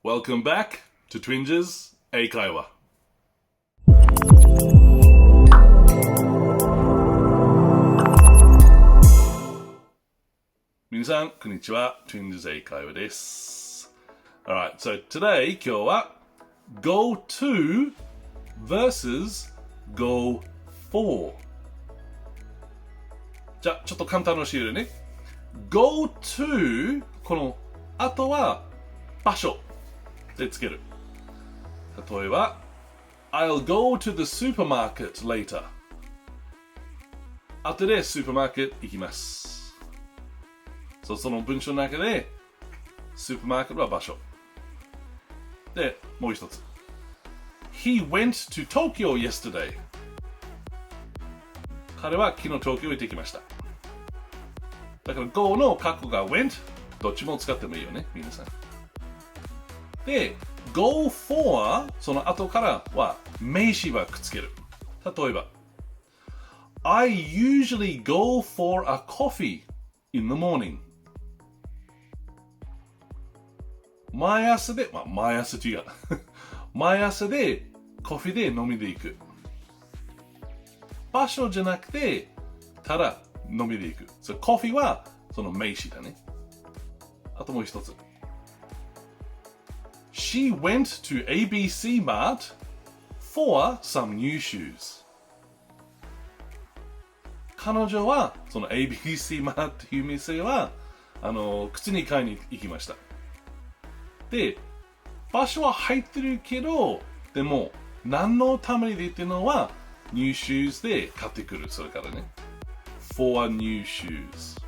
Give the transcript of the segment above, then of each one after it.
Welcome back to Twinges 英会話。皆さん、こんにちは。Twinges 英会話です。Alright, so today 今日は Go to versus Go for。じゃあ、ちょっと簡単な教えるね。Go to この後は場所でつける。例えば I'll go to the supermarket later。 後でスーパーマーケット行きます。その文章の中でスーパーマーケットは場所で、もう一つ He went to Tokyo yesterday。 彼は昨日東京へ行ってきました。だから Go の過去が went どっちも使ってもいいよね、皆さん。で、Go for その後からは名詞はくっつける。例えば I usually go for a coffee in the morning。 毎朝で、毎朝違う毎朝でコーヒーで飲みで行く。場所じゃなくてただ飲みで行く。コーヒーはその名詞だね。あともう一つ。She went to ABC Mart for some new shoes。 彼女はその ABC Mart という店は靴に買いに行きました。で、場所は入ってるけど、でも何のために言ってるのは new shoes で買ってくる。それからね for new shoes。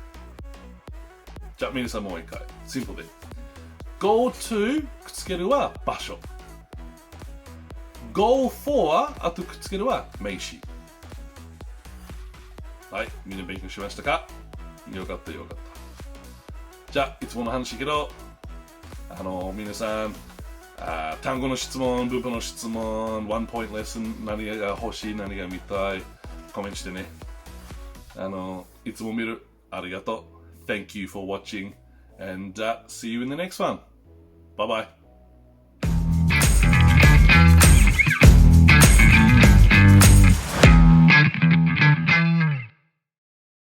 じゃあ皆さんもう一回シンプルでGo to くっつけるは場所。Go for あとくっつけるは名詞。はい、みんな勉強しましたか？よかったよかった。じゃあいつもの話けど、皆さん単語の質問、文法の質問、ワンポイントレッスン、何が欲しい、何が見たい、コメントしてね。いつも見る。ありがとう。Thank you for watching and see you in the next one. Bye bye.